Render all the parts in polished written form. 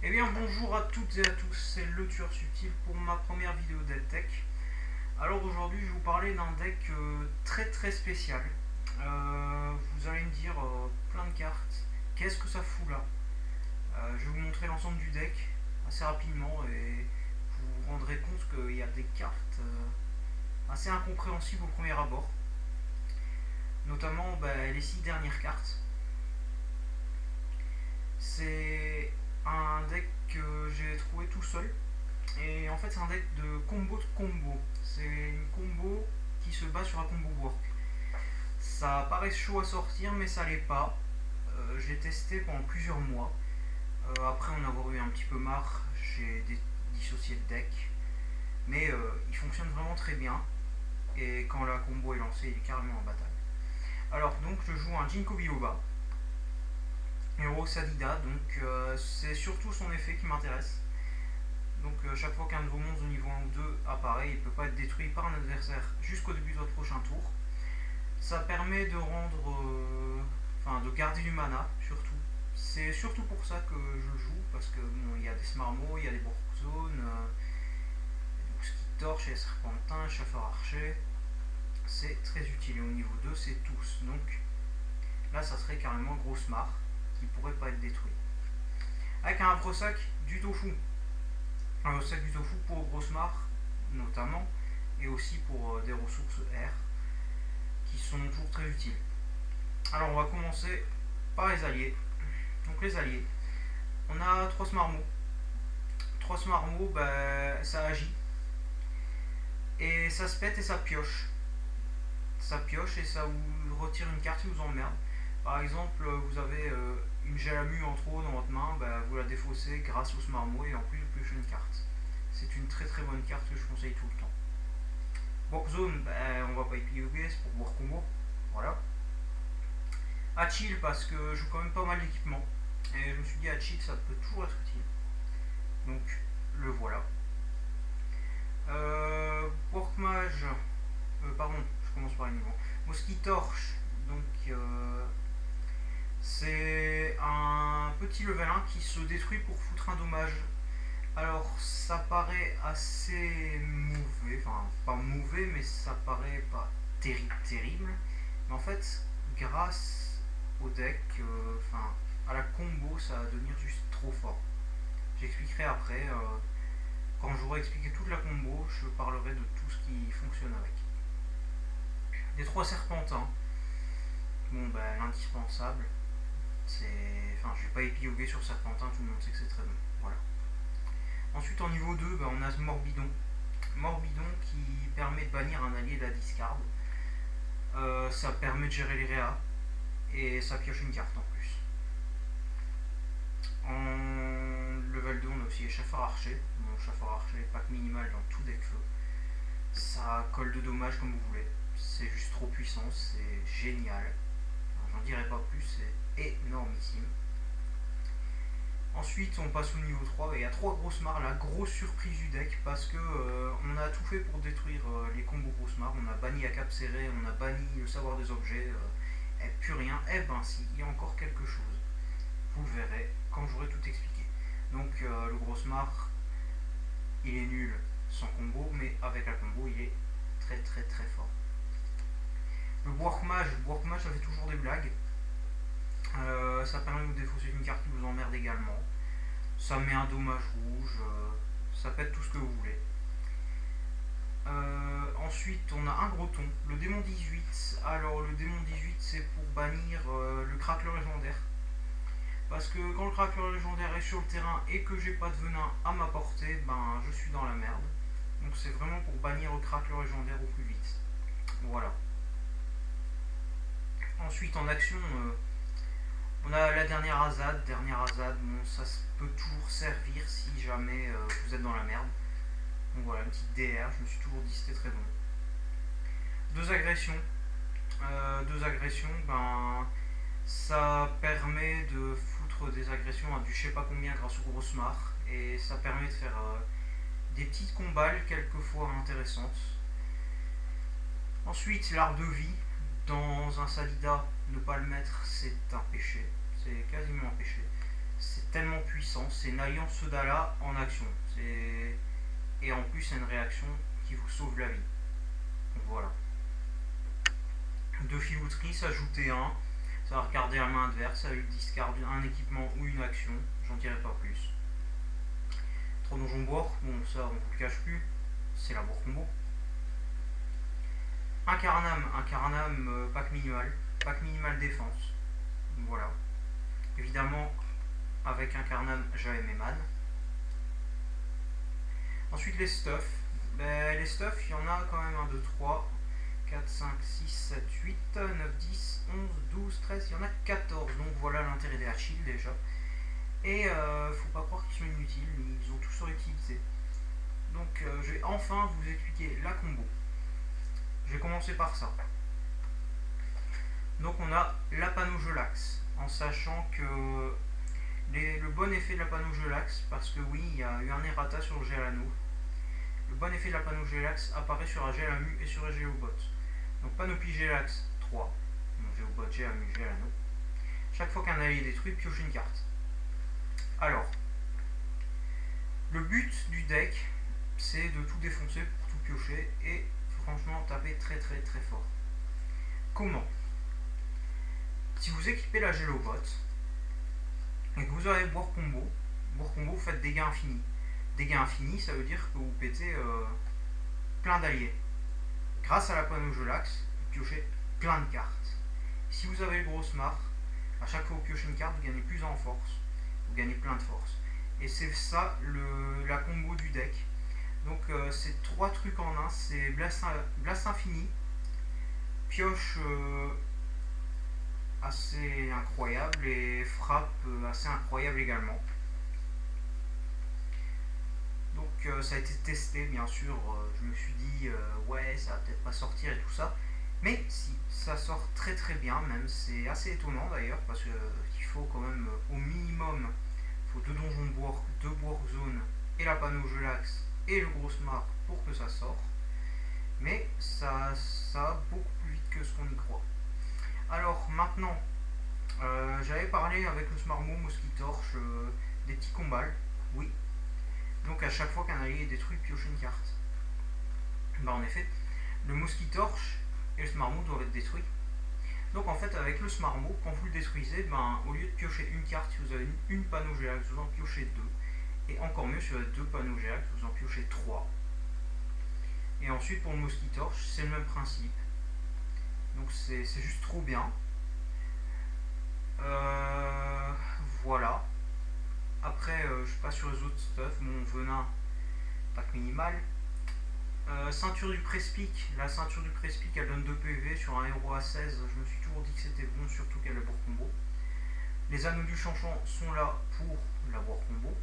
Eh bien bonjour à toutes et à tous, c'est le tueur subtil pour ma première vidéo deck. Alors aujourd'hui je vais vous parler d'un deck très très spécial. Vous allez me dire plein de cartes, qu'est-ce que ça fout là? Je vais vous montrer l'ensemble du deck assez rapidement et vous vous rendrez compte qu'il y a des cartes assez incompréhensibles au premier abord. Notamment les 6 dernières cartes. C'est un deck que j'ai trouvé tout seul. Et en fait, c'est un deck de combo. C'est une combo qui se base sur la combo work. Ça paraît chaud à sortir, mais ça l'est pas. Je l'ai testé pendant plusieurs mois. Après en avoir eu un petit peu marre, j'ai dissocié le deck. Mais il fonctionne vraiment très bien. Et quand la combo est lancée, il est carrément imbattable. Alors, donc, je joue un Ginkgo Biloba. Héros Sadida, donc c'est surtout son effet qui m'intéresse. Donc chaque fois qu'un de vos monstres de niveau 1 ou 2 apparaît, il ne peut pas être détruit par un adversaire jusqu'au début de votre prochain tour. Ça permet de rendre... enfin de garder du mana surtout. C'est surtout pour ça que je joue, parce que bon, il y a des Smarmots, il y a des Borkzones, des Mosquitorches, des Serpentins, Chasseurs Archers. C'est très utile. Et au niveau 2, c'est tous. Donc là, ça serait carrément un gros Smart qui pourrait pas être détruit. Avec un Afrosac du tofu. Un sac du tofu pour Grossmar notamment, et aussi pour des ressources R qui sont toujours très utiles. Alors on va commencer par les alliés. Donc les alliés, on a 3 Smarmots. 3 Smarmots, ça agit. Et ça se pète et ça pioche. Ça pioche et ça vous retire une carte qui vous emmerde. Par exemple, vous avez une Jalamu en trop dans votre main, vous la défaussez grâce au Smarmot et en plus vous piochez une carte. C'est une très très bonne carte que je conseille tout le temps. Borkzone, on va pas épiloguer, c'est pour boire combo. Voilà. Achille, parce que je joue quand même pas mal d'équipements. Et je me suis dit, Achille, ça peut toujours être utile. Donc, le voilà. Borkmage, pardon, je commence par les niveaux. Mosquitorche, donc c'est un petit level 1 qui se détruit pour foutre un dommage. Alors, ça paraît assez mauvais, enfin, pas mauvais, mais ça paraît pas terrible. Mais en fait, grâce au deck, enfin, à la combo, ça va devenir juste trop fort. J'expliquerai après, quand j'aurai expliqué toute la combo, je parlerai de tout ce qui fonctionne avec. Les 3 serpentins, bon, l'indispensable, c'est. Enfin, je vais pas épiloguer sur serpentin, tout le monde sait que c'est très bon. Voilà. Ensuite, en niveau 2, on a ce Morbidon. Morbidon qui permet de bannir un allié de la discard. Ça permet de gérer les réas. Et ça pioche une carte en plus. En level 2, on a aussi les Chasseurs Archers. Mon Chasseur Archer est pack minimal dans tout deck feu. Ça colle de dommages comme vous voulez. C'est juste trop puissant, c'est génial. J'en dirai pas plus, c'est énormissime. Ensuite, on passe au niveau 3. Il y a 3 grosses mares, la grosse surprise du deck, parce que on a tout fait pour détruire les combos grosses mares. On a banni la cape serrée, on a banni le savoir des objets, et plus rien. Eh ben si, il y a encore quelque chose. Vous le verrez quand j'aurai tout expliqué. Donc le gros mare, il est nul sans combo, mais avec la combo, il est très très très fort. Le Borkmage, ça fait toujours des blagues. Ça permet de vous défausser une carte qui vous emmerde également. Ça met un dommage rouge, ça pète tout ce que vous voulez. Ensuite, on a un Groton, le démon 18. Alors, le démon 18, c'est pour bannir le craqueleur légendaire. Parce que quand le craqueleur légendaire est sur le terrain et que j'ai pas de venin à ma portée, je suis dans la merde. Donc, c'est vraiment pour bannir le craqueleur légendaire au plus vite. Voilà. Ensuite, en action, on a la dernière Azad. Bon, ça peut toujours servir si jamais vous êtes dans la merde. Donc voilà, une petite DR, je me suis toujours dit c'était très bon. Deux agressions, ça permet de foutre des agressions à du je sais pas combien grâce au gros smart. Et ça permet de faire des petites combales quelquefois intéressantes. Ensuite, l'art de vie. Dans un Sadida, ne pas le mettre, c'est un péché. C'est quasiment un péché. C'est tellement puissant, c'est Nayan Sodala en action. Et en plus, c'est une réaction qui vous sauve la vie. Donc voilà. Deux filouteries, s'ajouter un. Ça va regarder la main adverse, ça lui discard un équipement ou une action. J'en dirai pas plus. 3 donjons boire, bon ça on vous le cache plus. C'est la board combo. Un Carnam pack minimal défense. Voilà. Évidemment, avec un Carnam, j'avais mes man. Ensuite, les stuffs. Les stuffs, il y en a quand même 1, 2, 3, 4, 5, 6, 7, 8, 9, 10, 11, 12, 13. Il y en a 14. Donc voilà l'intérêt des Hatchill déjà. Et faut pas croire qu'ils sont inutiles, ils ont tous leur utilité. Donc je vais enfin vous expliquer la combo. Je vais commencer par ça. Donc on a la Panogelax, en sachant que le bon effet de la Panogelax, parce que oui, il y a eu un errata sur le Gelano. Le bon effet de la Panogelax apparaît sur un Gelamu et sur un Géobot. Donc Panoplie Gelax 3, donc Géobot, Gelamu, Gelano. Chaque fois qu'un allié est détruit, pioche une carte. Alors, le but du deck, c'est de tout défoncer pour tout piocher et franchement taper très très très fort. Comment? Si vous équipez la Gelobot et que vous avez board combo, vous faites dégâts infinis. Dégâts infinis, ça veut dire que vous pétez plein d'alliés. Grâce à la Panogelax, vous piochez plein de cartes. Si vous avez le gros smart, à chaque fois que vous piochez une carte, vous gagnez plus en force. Vous gagnez plein de force. Et c'est ça la combo du deck. Donc c'est 3 trucs en un, c'est Blast infini, pioche assez incroyable et frappe assez incroyable également. Donc ça a été testé bien sûr, je me suis dit ouais ça va peut-être pas sortir et tout ça. Mais si, ça sort très très bien même, c'est assez étonnant d'ailleurs parce qu'il faut quand même au minimum, il faut 2 donjons de bois, 2 bois zone et la Panogelax et le gros smart pour que ça sorte. Mais ça va beaucoup plus vite que ce qu'on y croit. Alors maintenant, j'avais parlé avec le Smarmo, Mosquitorche, des petits combals, oui. Donc à chaque fois qu'un allié est détruit, pioche une carte. Bah en effet, le Mosquitorche et le Smarmo doivent être détruits. Donc en fait avec le Smarmo, quand vous le détruisez, ben, au lieu de piocher une carte, si vous avez une Panogelax, vous en piochez 2. Et encore mieux, si vous avez 2 Panogelax, vous en piochez 3. Et ensuite pour le Mosquitorche, c'est le même principe. Donc c'est juste trop bien. Voilà. Après, je passe sur les autres stuff. Mon venin, pack minimal. Ceinture du Prespic. La ceinture du Prespic, elle donne 2 PV sur un héros à 16. Je me suis toujours dit que c'était bon, surtout qu'elle a le board combo. Les anneaux du chanchon sont là pour la board combo.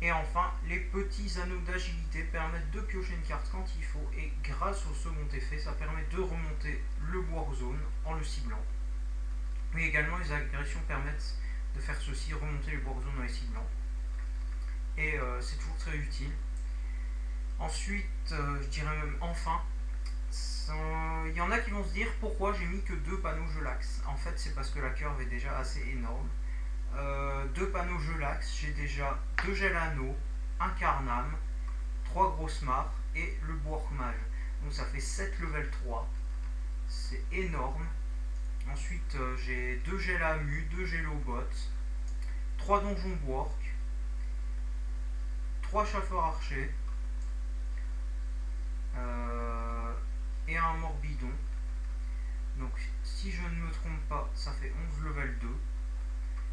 Et enfin, les petits anneaux d'agilité permettent de piocher une carte quand il faut. Et grâce au second effet, ça permet de remonter le board zone en le ciblant. Mais également, les agressions permettent de faire ceci, remonter les board zones en les ciblant. Et c'est toujours très utile. Ensuite, je dirais même enfin, il y en a qui vont se dire pourquoi j'ai mis que 2 Panogelax. En fait, c'est parce que la curve est déjà assez énorme. 2 Panogelax, j'ai déjà 2 Gelano, un Carnam, 3 gros smart et le Bourg-Mage. Donc ça fait 7 level 3. C'est énorme. Ensuite, j'ai 2 Gelamu, 2 Gelobot, 3 donjons Bourg, 3 chasseurs archers et un Morbidon. Donc, si je ne me trompe pas, ça fait 11 level 2.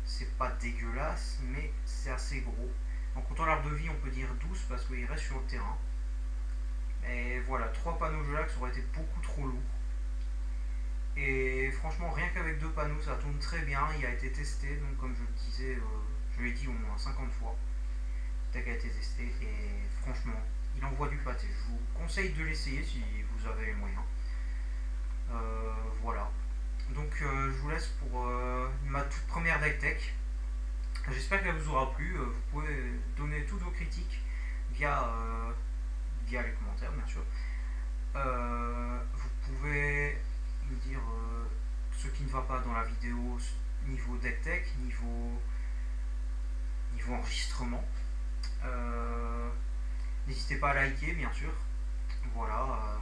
C'est pas dégueulasse, mais c'est assez gros. En comptant l'arbre de vie, on peut dire 12 parce qu'il reste sur le terrain. Et voilà, 3 Panogelax aurait été beaucoup trop lourd. Et franchement, rien qu'avec 2 panneaux, ça tourne très bien. Il a été testé, donc comme je le disais, je l'ai dit au moins 50 fois. Le deck a été testé et franchement, il envoie du pâté. Je vous conseille de l'essayer si vous avez les moyens. Voilà. Donc je vous laisse pour ma toute première deck tech. J'espère qu'elle vous aura plu. Vous pouvez donner toutes vos critiques via les commentaires, bien sûr. Vous pouvez me dire ce qui ne va pas dans la vidéo, niveau deck tech, niveau enregistrement. Euh, N'hésitez pas à liker, bien sûr. Voilà.